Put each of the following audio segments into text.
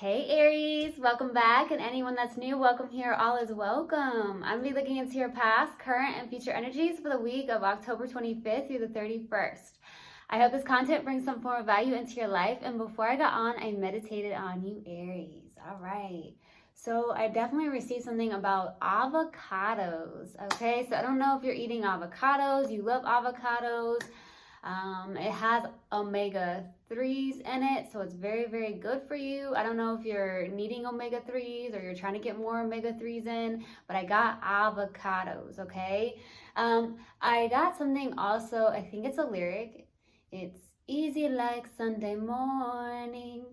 Hey Aries, welcome back, and anyone that's new, welcome here. All is welcome. I'm going to be looking into your past, current, and future energies for the week of October 25th through the 31st. I hope this content brings some form of value into your life, and before I got on, I meditated on you, Aries. All right. So I definitely received something about avocados, okay? So I don't know if you're eating avocados, you love avocados. It has omega-3s in it, so it's very, very good for you. I don't know if you're needing omega-3s or you're trying to get more omega-3s in, but I got avocados, okay? I got something also, I think it's a lyric. It's easy like Sunday morning.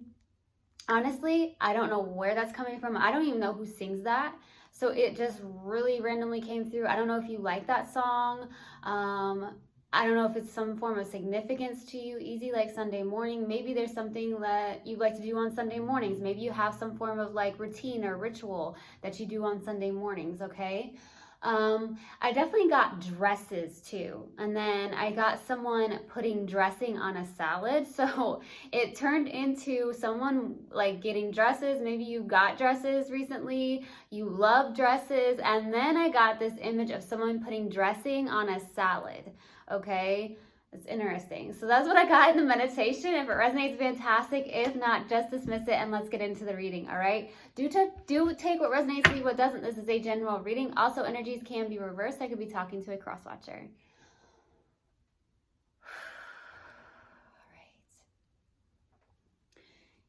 Honestly, I don't know where that's coming from. I don't even know who sings that. So it just really randomly came through. I don't know if you like that song. I don't know if it's some form of significance to you, easy like Sunday morning. Maybe there's something that you like to do on Sunday mornings. Maybe you have some form of like routine or ritual that you do on Sunday mornings, okay? I definitely got dresses too. And then I got someone putting dressing on a salad. So it turned into someone like getting dresses. Maybe you got dresses recently, you love dresses. And then I got this image of someone putting dressing on a salad. Okay. It's interesting. So that's what I got in the meditation. If it resonates, fantastic. If not, just dismiss it and let's get into the reading. All right. Do take what resonates, leave what doesn't. This is a general reading. Also, energies can be reversed. I could be talking to a cross watcher.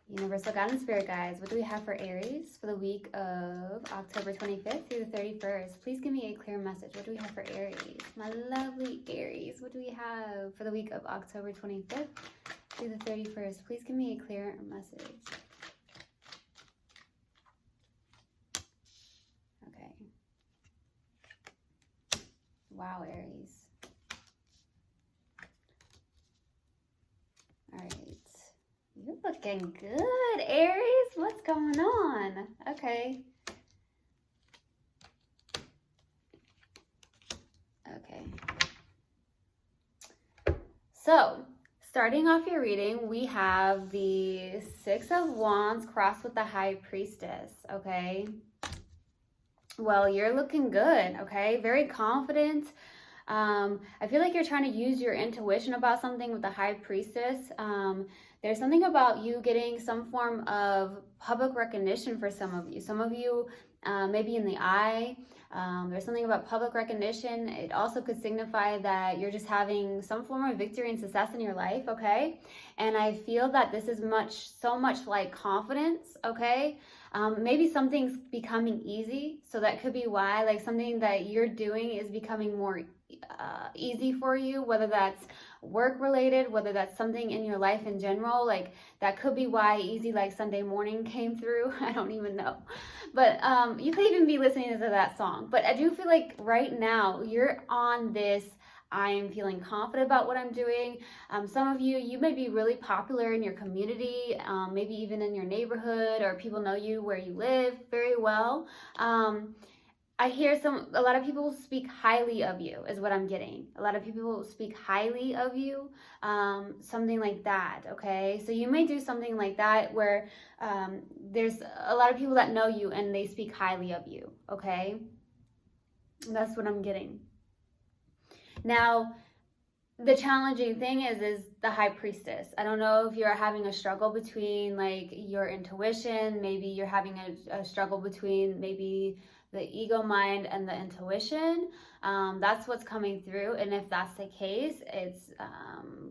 Universal God and Spirit Guides, what do we have for Aries for the week of October 25th through the 31st? Please give me a clear message. What do we have for Aries? My lovely Aries, what do we have for the week of October 25th through the 31st? Please give me a clear message. Okay. Wow, Aries. All right. You're looking good, Aries. What's going on? Okay. Okay. So, starting off your reading, we have the Six of Wands crossed with the High Priestess, okay? Well, you're looking good, okay? Very confident. I feel like you're trying to use your intuition about something with the High Priestess. There's something about you getting some form of public recognition for some of you. Some of you, maybe in the eye. There's something about public recognition. It also could signify that you're just having some form of victory and success in your life, okay? And I feel that this is so much like confidence, okay? Maybe something's becoming easy. So that could be why, like something that you're doing is becoming more easy for you, whether that's work related, whether that's something in your life in general. Like that could be why easy like Sunday morning came through. I don't even know, but you could even be listening to that song. But I do feel like right now you're on this I'm feeling confident about what I'm doing. Some of you may be really popular in your community, maybe even in your neighborhood, or people know you where you live very well. I hear a lot of people speak highly of you is what I'm getting. A lot of people speak highly of you, something like that, okay? So you may do something like that where there's a lot of people that know you and they speak highly of you, okay? That's what I'm getting. Now, the challenging thing is the High Priestess. I don't know if you're having a struggle between like your intuition, maybe you're having a struggle between maybe the ego mind and the intuition. That's what's coming through. And if that's the case, it's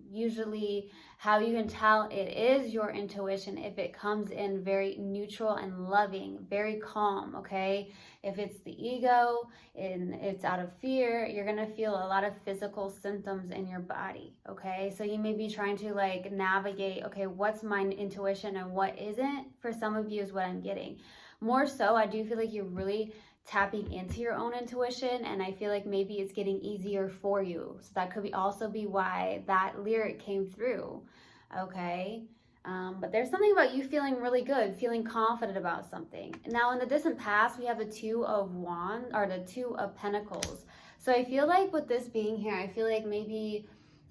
usually how you can tell it is your intuition if it comes in very neutral and loving, very calm, okay? If it's the ego and it's out of fear, you're gonna feel a lot of physical symptoms in your body, okay? So you may be trying to like navigate, okay, what's my intuition and what isn't? For some of you is what I'm getting. More so, I do feel like you're really tapping into your own intuition, and I feel like maybe it's getting easier for you. So that could also be why that lyric came through, okay? But there's something about you feeling really good, feeling confident about something. Now, in the distant past, we have the Two of Wands, or the Two of Pentacles. So I feel like with this being here, I feel like maybe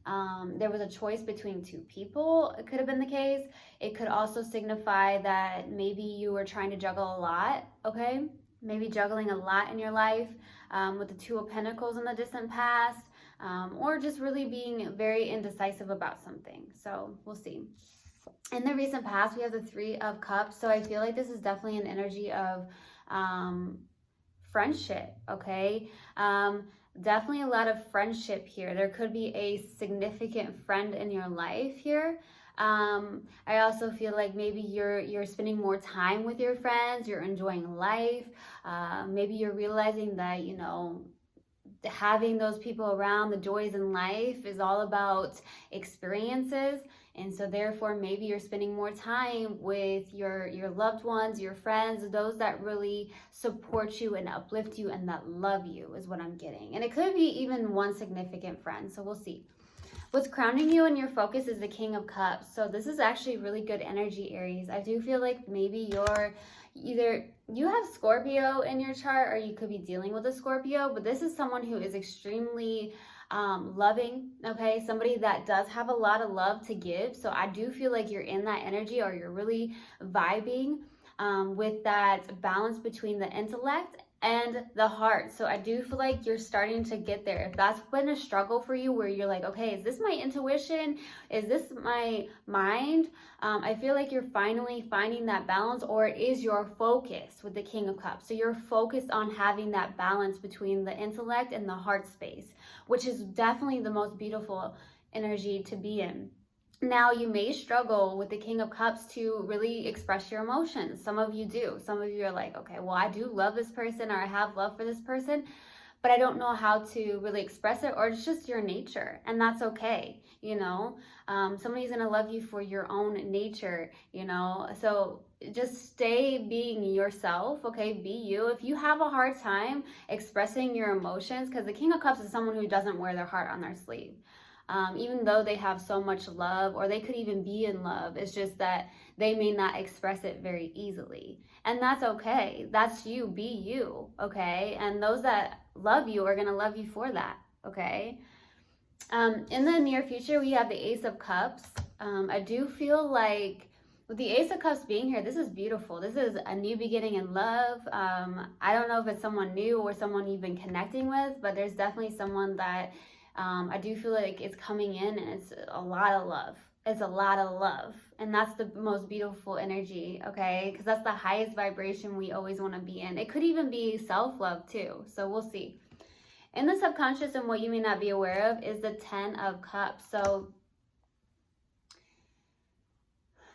there was a choice between two people. It could have been the case. It could also signify that maybe you were trying to juggle a lot, okay? Maybe juggling a lot in your life with the Two of Pentacles in the distant past, or just really being very indecisive about something. So we'll see. In the recent past, we have the Three of Cups. So I feel like this is definitely an energy of friendship, okay? Definitely a lot of friendship here. There could be a significant friend in your life here. I also feel like maybe you're spending more time with your friends, you're enjoying life. Maybe you're realizing that, you know, having those people around, the joys in life is all about experiences. And so therefore, maybe you're spending more time with your loved ones, your friends, those that really support you and uplift you and that love you is what I'm getting. And it could be even one significant friend. So we'll see. What's crowning you in your focus is the King of Cups. So this is actually really good energy, Aries. I do feel like maybe you're either you have Scorpio in your chart or you could be dealing with a Scorpio, but this is someone who is extremely loving, okay? Somebody that does have a lot of love to give. So I do feel like you're in that energy, or you're really vibing with that balance between the intellect and the heart. So I do feel like you're starting to get there. If that's been a struggle for you, where you're like, okay, is this my intuition? Is this my mind? I feel like you're finally finding that balance, or it is your focus with the King of Cups. So you're focused on having that balance between the intellect and the heart space, which is definitely the most beautiful energy to be in. Now, you may struggle with the King of Cups to really express your emotions. Some of you do. Some of you are like, okay, well, I do love this person, or I have love for this person, but I don't know how to really express it, or it's just your nature, and that's okay, you know? Somebody's gonna love you for your own nature, you know? So just stay being yourself, okay? Be you. If you have a hard time expressing your emotions, because the King of Cups is someone who doesn't wear their heart on their sleeve. Even though they have so much love, or they could even be in love, it's just that they may not express it very easily. And that's okay. That's you. Be you, okay? And those that love you are going to love you for that, okay? In the near future, we have the Ace of Cups. I do feel like with the Ace of Cups being here, this is beautiful. This is a new beginning in love. I don't know if it's someone new or someone you've been connecting with, but there's definitely someone that I do feel like it's coming in, and it's a lot of love. It's a lot of love. And that's the most beautiful energy, okay? Because that's the highest vibration we always want to be in. It could even be self-love too. So we'll see. In the subconscious, and what you may not be aware of, is the 10 of Cups. So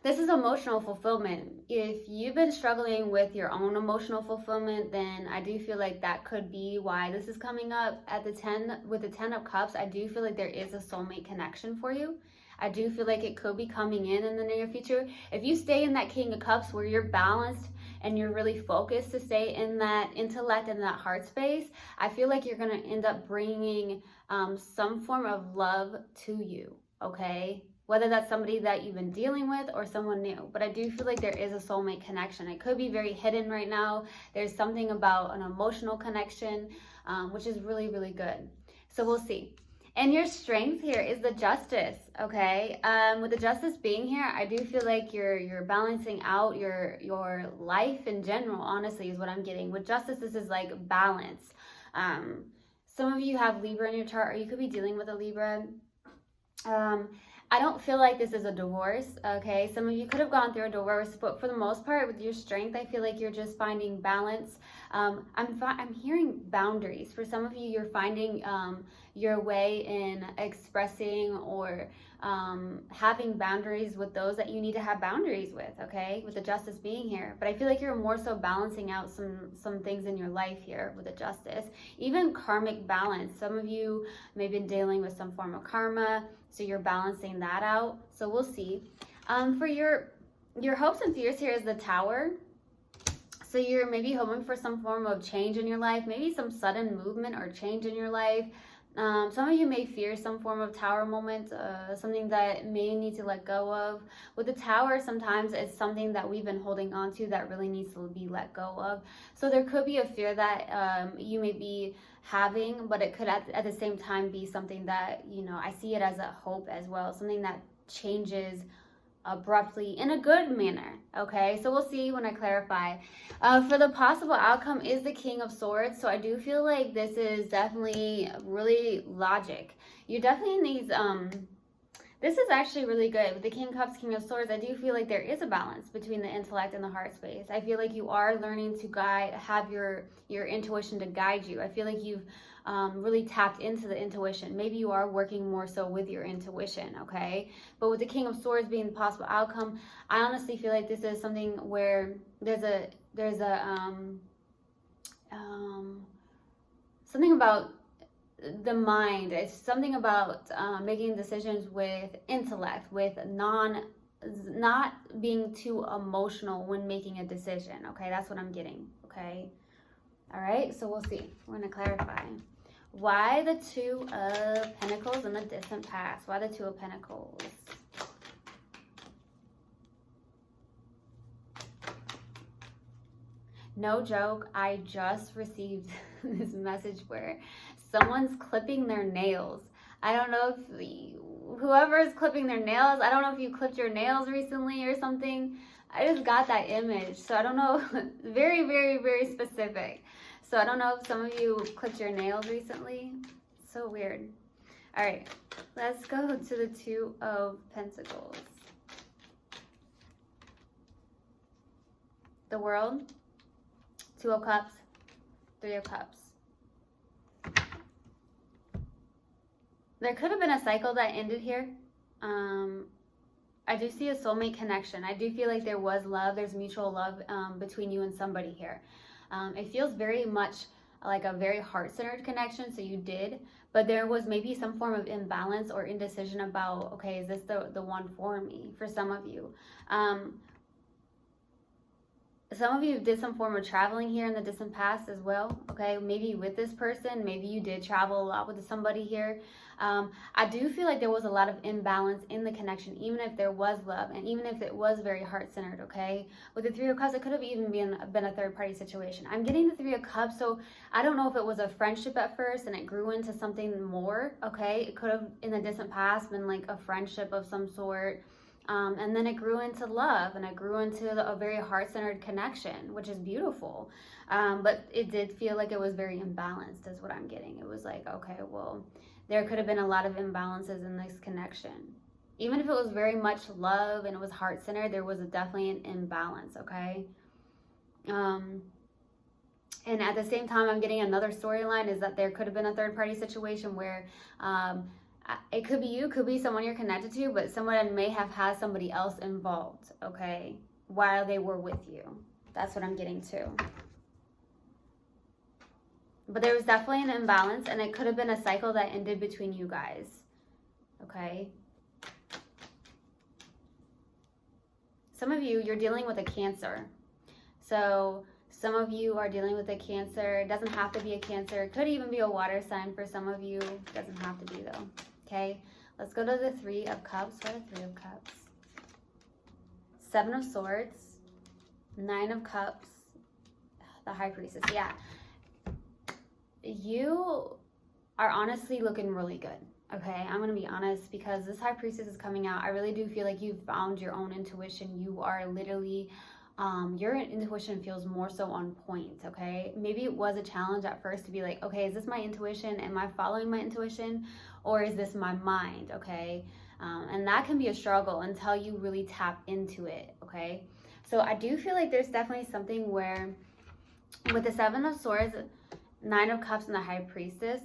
this is emotional fulfillment. If you've been struggling with your own emotional fulfillment, then I do feel like that could be why this is coming up. At the 10, with the 10 of Cups, I do feel like there is a soulmate connection for you. I do feel like it could be coming in the near future. If you stay in that King of Cups where you're balanced and you're really focused to stay in that intellect and that heart space, I feel like you're going to end up bringing some form of love to you, okay? Whether that's somebody that you've been dealing with or someone new. But I do feel like there is a soulmate connection. It could be very hidden right now. There's something about an emotional connection, which is really, really good. So we'll see. And your strength here is the Justice, okay? With the Justice being here, I do feel like you're balancing out your life in general, honestly, is what I'm getting. With Justice, this is like balance. Some of you have Libra in your chart, or you could be dealing with a Libra. I don't feel like this is a divorce, okay? Some of you could have gone through a divorce, but for the most part, with your strength, I feel like you're just finding balance. I'm hearing boundaries. For some of you, you're finding your way in expressing or having boundaries with those that you need to have boundaries with, okay? With the Justice being here. But I feel like you're more so balancing out some things in your life here with the Justice. Even karmic balance. Some of you may have been dealing with some form of karma, so you're balancing that out. So we'll see. For your hopes and fears here is the Tower. So you're maybe hoping for some form of change in your life, maybe some sudden movement or change in your life. Some of you may fear some form of tower moment, something that may need to let go of. With the tower, sometimes it's something that we've been holding on to that really needs to be let go of. So there could be a fear that you may be having, but it could at the same time be something that, you know, I see it as a hope as well, something that changes abruptly in a good manner. Okay, so we'll see when I clarify. For the possible outcome is the King of Swords, so I do feel like this is definitely really logic. You definitely need this is actually really good with the King of Cups, King of Swords. I do feel like there is a balance between the intellect and the heart space. I feel like you are learning to have your intuition to guide you. I feel like you've really tapped into the intuition. Maybe you are working more so with your intuition, okay? But with the King of Swords being the possible outcome, I honestly feel like this is something where there's a something about the mind. It's something about making decisions with intellect, with not being too emotional when making a decision, okay? That's what I'm getting, okay? All right, so we'll see. We're going to clarify. Why the Two of Pentacles in the distant past? Why the Two of Pentacles? No joke, I just received this message where someone's clipping their nails. I don't know if whoever is clipping their nails, I don't know if you clipped your nails recently or something. I just got that image, so I don't know. Very, very, very specific. So I don't know if some of you clipped your nails recently. So weird. All right, let's go to the Two of Pentacles. The World, Two of Cups, Three of Cups. There could have been a cycle that ended here. I do see a soulmate connection. I do feel like there was love. There's mutual love between you and somebody here. It feels very much like a very heart-centered connection, so you did, but there was maybe some form of imbalance or indecision about, okay, is this the one for me? For some of you. Some of you did some form of traveling here in the distant past as well, okay? Maybe with this person, maybe you did travel a lot with somebody here. I do feel like there was a lot of imbalance in the connection, even if there was love and even if it was very heart-centered, okay? With the Three of Cups, it could have even been a third-party situation. I'm getting the Three of Cups, so I don't know if it was a friendship at first and it grew into something more, okay? It could have, in the distant past, been like a friendship of some sort. And then it grew into love and it grew into a very heart-centered connection, which is beautiful. But it did feel like it was very imbalanced is what I'm getting. It was like, okay, well, there could have been a lot of imbalances in this connection. Even if it was very much love and it was heart-centered, there was definitely an imbalance, okay? And at the same time, I'm getting another storyline is that there could have been a third-party situation where it could be you, could be someone you're connected to, but someone may have had somebody else involved, okay, while they were with you. That's what I'm getting to. But there was definitely an imbalance, and it could have been a cycle that ended between you guys, okay? Some of you, you're dealing with a Cancer. So some of you are dealing with a Cancer. It doesn't have to be a Cancer. It could even be a water sign for some of you. It doesn't have to be, though. Okay, let's go to the Three of Cups. What are Three of Cups? Seven of Swords, Nine of Cups, the High Priestess. Yeah, you are honestly looking really good. Okay, I'm gonna be honest because this High Priestess is coming out. I really do feel like you've found your own intuition. You are literally your intuition feels more so on point, okay? Maybe it was a challenge at first to be like, okay, is this my intuition? Am I following my intuition? Or is this my mind, okay? And that can be a struggle until you really tap into it, okay? So I do feel like there's definitely something where with the Seven of Swords, Nine of Cups, and the High Priestess,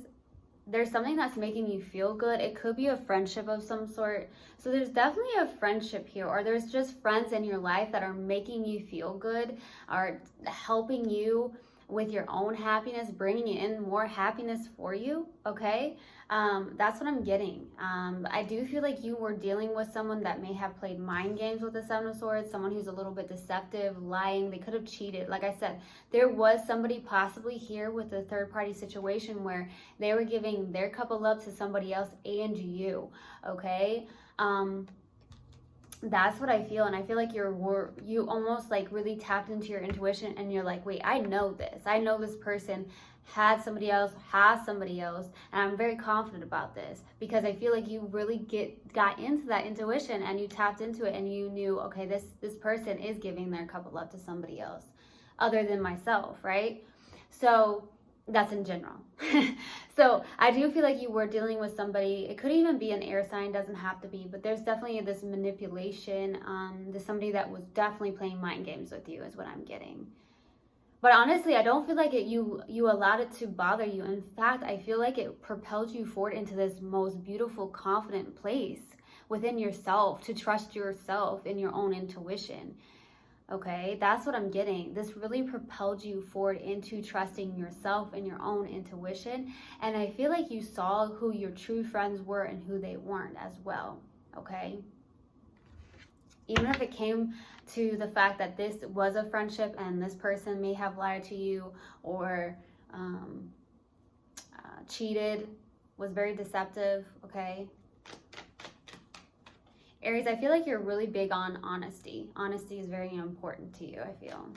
there's something that's making you feel good. It could be a friendship of some sort. So there's definitely a friendship here, or there's just friends in your life that are making you feel good, are helping you with your own happiness, bringing in more happiness for you, okay? That's what I'm getting. I do feel like you were dealing with someone that may have played mind games with the Seven of Swords, someone who's a little bit deceptive, lying. They could have cheated. Like I said, there was somebody possibly here with a third-party situation where they were giving their cup of love to somebody else and you, okay? That's what I feel, and I feel like you almost like really tapped into your intuition, and you're like, wait, I know this. I know this person had somebody else, has somebody else, and I'm very confident about this because I feel like you really got into that intuition and you tapped into it and you knew, okay, this person is giving their cup of love to somebody else other than myself, right? So that's in general. So I do feel like you were dealing with somebody. It could even be an air sign, doesn't have to be, but there's definitely this manipulation. There's somebody that was definitely playing mind games with you is what I'm getting. But honestly, I don't feel like you allowed it to bother you. In fact, I feel like it propelled you forward into this most beautiful, confident place within yourself, to trust yourself and your own intuition. Okay, that's what I'm getting. This really propelled you forward into trusting yourself and your own intuition. And I feel like you saw who your true friends were and who they weren't as well. Okay. Even if it came to the fact that this was a friendship and this person may have lied to you or cheated, was very deceptive. Okay. Aries, I feel like you're really big on honesty. Honesty is very important to you, I feel.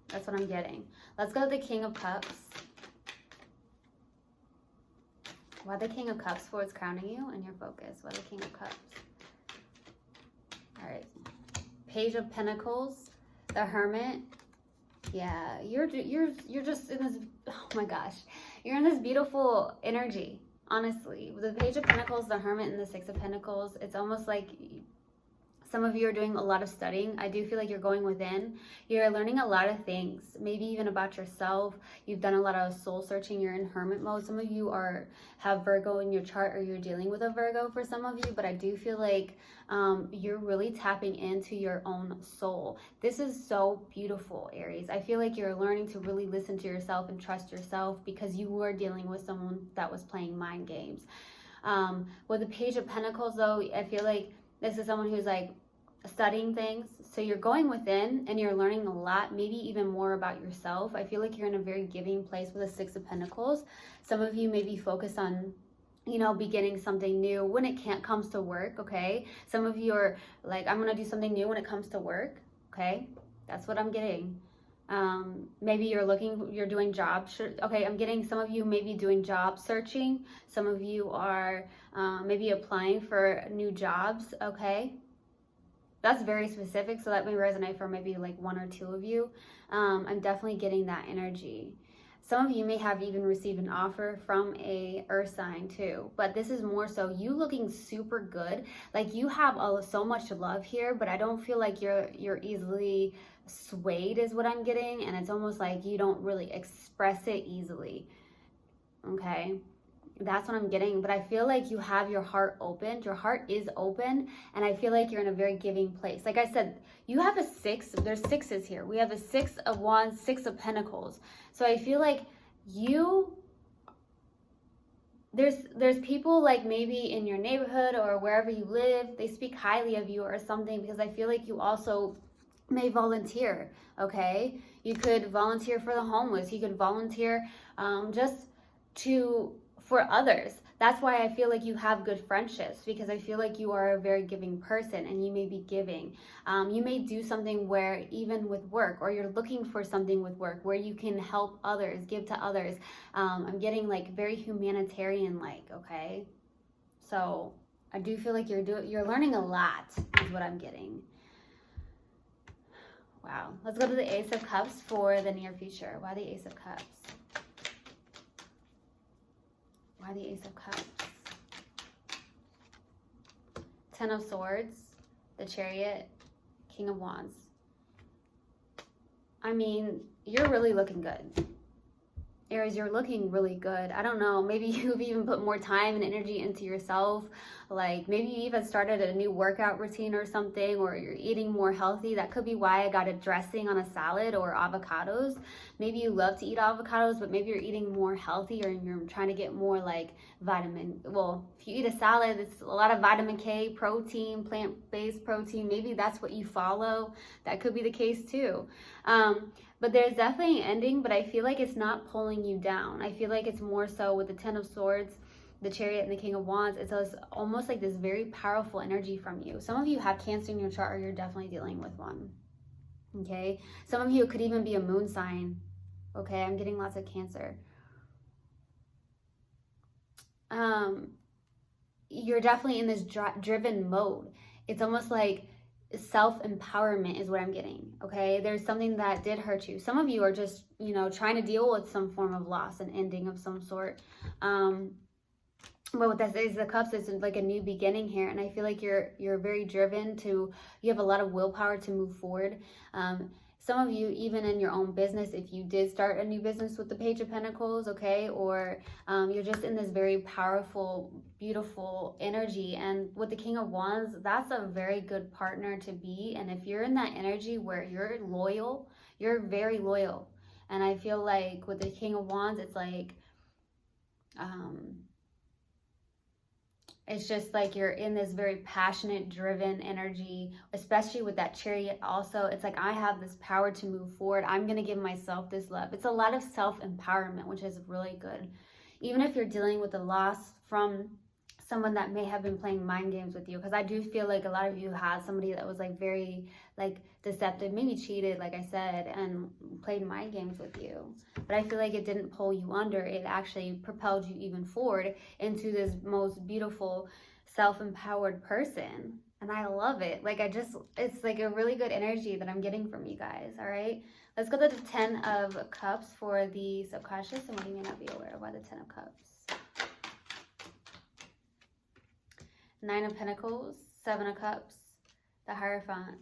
That's what I'm getting. Let's go to the King of Cups. Why the King of Cups for it's crowning you and your focus? Why the King of Cups? All right. Page of Pentacles, the Hermit. Yeah, you're just in this, oh my gosh. You're in this beautiful energy. Honestly, with the Page of Pentacles, the Hermit, and the Six of Pentacles, it's almost like some of you are doing a lot of studying. I do feel like you're going within. You're learning a lot of things, maybe even about yourself. You've done a lot of soul searching. You're in hermit mode. Some of you have Virgo in your chart, or you're dealing with a Virgo for some of you, but I do feel like you're really tapping into your own soul. This is so beautiful, Aries. I feel like you're learning to really listen to yourself and trust yourself because you were dealing with someone that was playing mind games. With the Page of Pentacles, though, I feel like this is someone who's like studying things. So you're going within and you're learning a lot, maybe even more about yourself. I feel like you're in a very giving place with the Six of Pentacles. Some of you may be focused on, beginning something new when it comes to work, okay? Some of you are like, I'm going to do something new when it comes to work, okay? That's what I'm getting. Maybe you're doing jobs. Okay, I'm getting some of you maybe doing job searching. Some of you are maybe applying for new jobs, okay? That's very specific, so that may resonate for maybe like one or two of you. I'm definitely getting that energy. Some of you may have even received an offer from a earth sign too, but this is more so you looking super good. Like you have so much love here, but I don't feel like you're easily swayed is what I'm getting, and it's almost like you don't really express it easily. Okay, that's what I'm getting, but I feel like you have your heart opened. Your heart is open, and I feel like you're in a very giving place. Like I said, you have a six. There's sixes here. We have a Six of Wands, Six of Pentacles. So I feel like there's people like maybe in your neighborhood or wherever you live, they speak highly of you or something, because I feel like you also may volunteer, okay? You could volunteer for the homeless. You could volunteer for others. That's why I feel like you have good friendships, because I feel like you are a very giving person and you may be giving. You may do something where even with work, or you're looking for something with work where you can help others, give to others. I'm getting like very humanitarian like, okay? So I do feel like you're learning a lot is what I'm getting. Wow. Let's go to the Ace of Cups for the near future. Why the Ace of Cups? Why the Ace of Cups? Ten of Swords, the Chariot, King of Wands. I mean, you're really looking good. Aries, you're looking really good. I don't know, maybe you've even put more time and energy into yourself. Like maybe you even started a new workout routine or something, or you're eating more healthy. That could be why I got a dressing on a salad or avocados. Maybe you love to eat avocados, but maybe you're eating more healthy, or you're trying to get more like well, if you eat a salad, it's a lot of vitamin K, protein, plant-based protein. Maybe that's what you follow. That could be the case too. But there's definitely an ending, but I feel like it's not pulling you down. I feel like it's more so with the Ten of Swords, the Chariot, and the King of Wands. It's almost like this very powerful energy from you. Some of you have Cancer in your chart, or you're definitely dealing with one. Okay? Some of you, it could even be a moon sign. Okay? I'm getting lots of Cancer. You're definitely in this driven mode. It's almost like self-empowerment is what I'm getting. Okay, there's something that did hurt you. Some of you are just, you know, trying to deal with some form of loss, an ending of some sort. But with this Ace of Cups, it's like a new beginning here, and I feel like you're very driven to, you have a lot of willpower to move forward. Some of you, even in your own business, if you did start a new business with the Page of Pentacles, okay, or you're just in this very powerful, beautiful energy. And with the King of Wands, that's a very good partner to be. And if you're in that energy where you're loyal, you're very loyal. And I feel like with the King of Wands, it's like, it's just like you're in this very passionate, driven energy, especially with that Chariot also. It's like, I have this power to move forward. I'm going to give myself this love. It's a lot of self-empowerment, which is really good. Even if you're dealing with a loss from someone that may have been playing mind games with you, because I do feel like a lot of you had somebody that was like very like deceptive, maybe cheated, like I said, and played mind games with you. But I feel like it didn't pull you under. It actually propelled you even forward into this most beautiful, self-empowered person. And I love it. Like, it's like a really good energy that I'm getting from you guys. All right, let's go to the 10 of Cups for the subconscious and what you may not be aware of by the 10 of Cups. 9 of Pentacles, 7 of Cups, the Hierophant.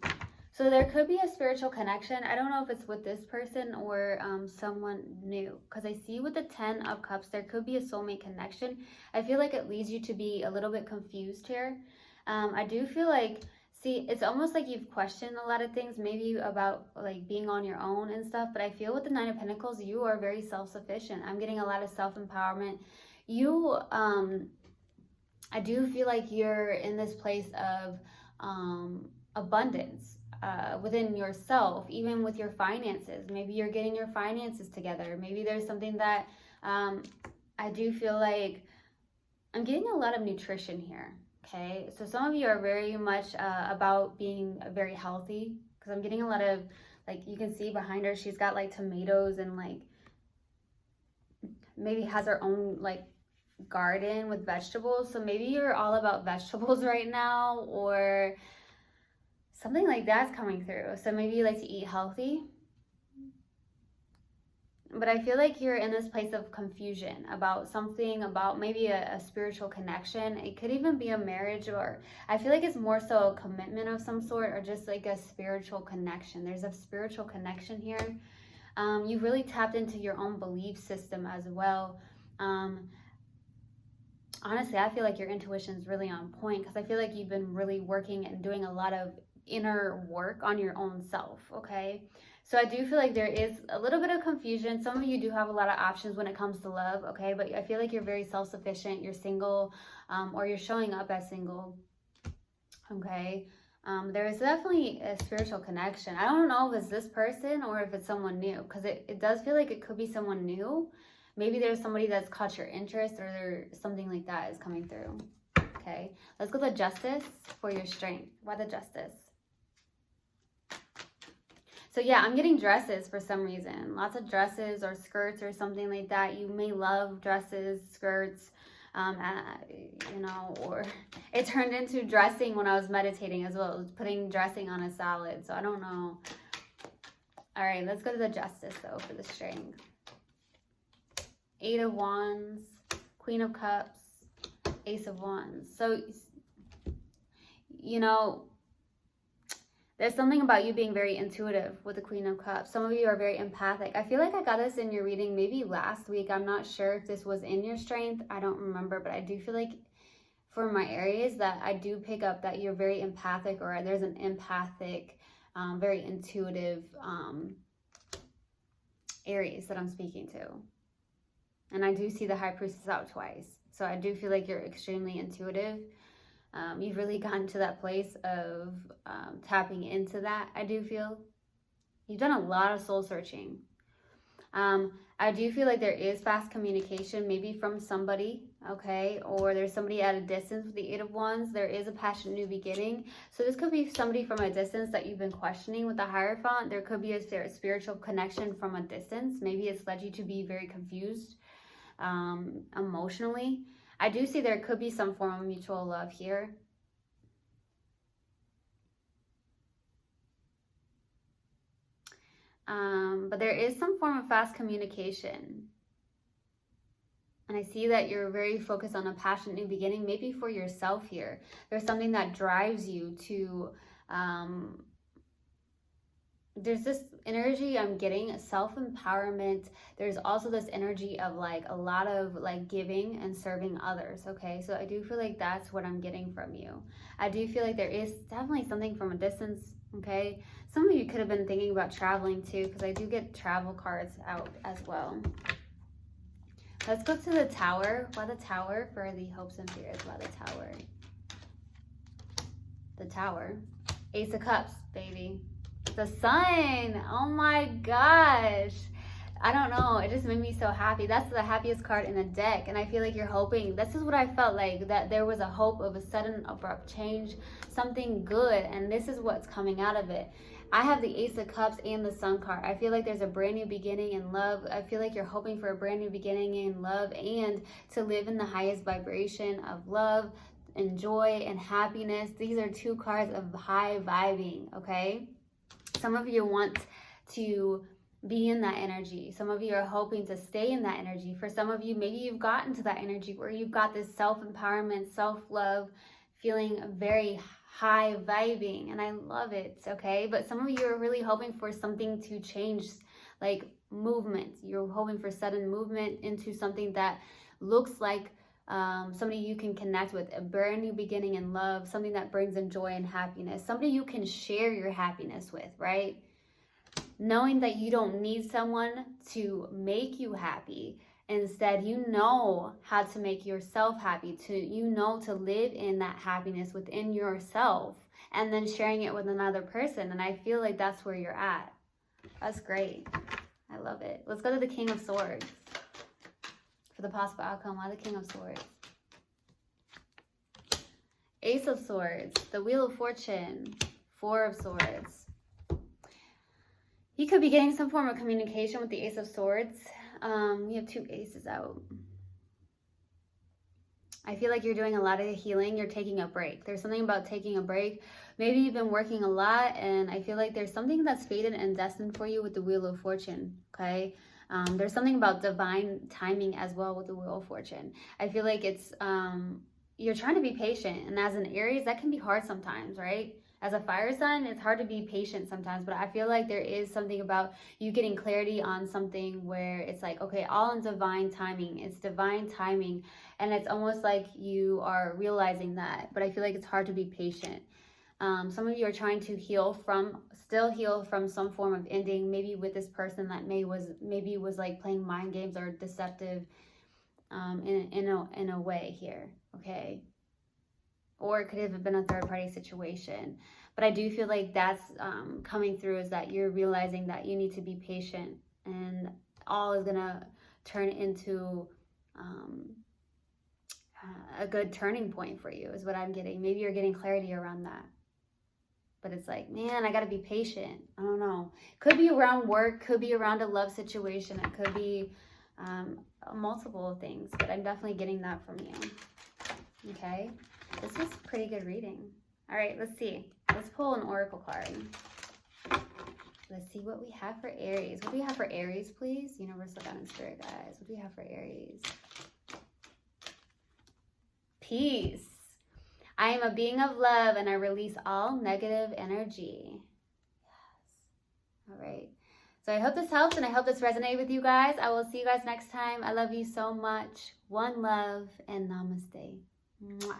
So there could be a spiritual connection. I don't know if it's with this person or someone new, because I see with the 10 of Cups, there could be a soulmate connection. I feel like it leads you to be a little bit confused here. I do feel like, see, it's almost like you've questioned a lot of things, maybe about like being on your own and stuff. But I feel with the 9 of Pentacles, you are very self-sufficient. I'm getting a lot of self-empowerment. You, I do feel like you're in this place of abundance within yourself, even with your finances. Maybe you're getting your finances together. Maybe there's something that I do feel like I'm getting a lot of nutrition here. Okay, so some of you are very much about being very healthy, because I'm getting a lot of, like, you can see behind her, she's got like tomatoes and like maybe has her own like garden with vegetables. So maybe you're all about vegetables right now, or something like that's coming through. So maybe you like to eat healthy. But I feel like you're in this place of confusion about something, about maybe a spiritual connection. It could even be a marriage, or I feel like it's more so a commitment of some sort, or just like a spiritual connection. There's a spiritual connection here. You've really tapped into your own belief system as well. Honestly, I feel like your intuition is really on point, because I feel like you've been really working and doing a lot of inner work on your own self, okay? So I do feel like there is a little bit of confusion. Some of you do have a lot of options when it comes to love, okay? But I feel like you're very self-sufficient. You're single, or you're showing up as single, okay? There is definitely a spiritual connection. I don't know if it's this person or if it's someone new, because it does feel like it could be someone new. Maybe there's somebody that's caught your interest, or something like that is coming through. Okay, let's go to Justice for your strength. Why the Justice? So yeah, I'm getting dresses for some reason. Lots of dresses or skirts or something like that. You may love dresses, skirts, you know, or it turned into dressing when I was meditating as well. It was putting dressing on a salad. So I don't know. All right, let's go to the Justice though for the strength. 8 of Wands, Queen of Cups, Ace of Wands. So, you know, There's something about you being very intuitive with the Queen of Cups. Some of you are very empathic. I feel like I got this in your reading maybe last week. I'm not sure if this was in your strength. I don't remember, but I do feel like for my Aries that I do pick up that you're very empathic, or there's an empathic, very intuitive Aries that I'm speaking to. And I do see the High Priestess out twice. So I do feel like you're extremely intuitive. You've really gotten to that place of tapping into that, I do feel. You've done a lot of soul searching. I do feel like there is fast communication, maybe from somebody, okay? Or there's somebody at a distance with the Eight of Wands. There is a passionate new beginning. So this could be somebody from a distance that you've been questioning with the Hierophant. There could be a spiritual connection from a distance. Maybe it's led you to be very confused emotionally. I do see there could be some form of mutual love here. But there is some form of fast communication. And I see that you're very focused on a passionate new beginning, maybe for yourself here. There's something that drives you to, there's this energy I'm getting, self-empowerment. There's also this energy of like a lot of like giving and serving others, okay? So I do feel like that's what I'm getting from you. I do feel like there is definitely something from a distance, okay? Some of you could have been thinking about traveling too, because I do get travel cards out as well. Let's go to the Tower. Why the Tower for the hopes and fears? Why the Tower? The Tower. Ace of Cups, baby. The Sun. Oh my gosh. I don't know. It just made me so happy. That's the happiest card in the deck. And I feel like you're hoping. This is what I felt like. That there was a hope of a sudden abrupt change. Something good. And this is what's coming out of it. I have the Ace of Cups and the Sun card. I feel like there's a brand new beginning in love. I feel like you're hoping for a brand new beginning in love and to live in the highest vibration of love and joy and happiness. These are two cards of high vibing, okay? Some of you want to be in that energy. Some of you are hoping to stay in that energy. For some of you, maybe you've gotten to that energy where you've got this self-empowerment, self-love, feeling very high vibing, and I love it, okay? But some of you are really hoping for something to change, like movement. You're hoping for sudden movement into something that looks like somebody you can connect with, a brand new beginning in love, something that brings in joy and happiness, somebody you can share your happiness with, right? Knowing that you don't need someone to make you happy. Instead, you know how to make yourself happy, to live in that happiness within yourself and then sharing it with another person. And I feel like that's where you're at. That's great. I love it. Let's go to the King of Swords for the possible outcome. Why the King of Swords? Ace of Swords, the Wheel of Fortune, Four of Swords. You could be getting some form of communication with the Ace of Swords. You have two aces out. I feel like you're doing a lot of healing. You're taking a break. There's something about taking a break. Maybe you've been working a lot, and I feel like there's something that's fated and destined for you with the Wheel of Fortune, okay? There's something about divine timing as well with the Wheel of Fortune. I feel like it's, you're trying to be patient, and as an Aries, that can be hard sometimes, right? As a fire sign, it's hard to be patient sometimes, but I feel like there is something about you getting clarity on something where it's like, okay, all in divine timing. It's divine timing, and it's almost like you are realizing that, but I feel like it's hard to be patient. Some of you are trying to still heal from some form of ending, maybe with this person that maybe was like playing mind games or deceptive in a way here, okay? Or it could have been a third-party situation. But I do feel like that's coming through, is that you're realizing that you need to be patient, and all is going to turn into a good turning point for you is what I'm getting. Maybe you're getting clarity around that. But it's like, man, I got to be patient. I don't know. Could be around work, could be around a love situation. It could be multiple things, but I'm definitely getting that from you. Okay? This is pretty good reading. All right, let's see. Let's pull an oracle card. Let's see what we have for Aries. What do we have for Aries, please? Universal God and Spirit, guys. What do we have for Aries? Peace. I am a being of love and I release all negative energy. Yes. All right. So I hope this helps and I hope this resonated with you guys. I will see you guys next time. I love you so much. One love and namaste. Mwah.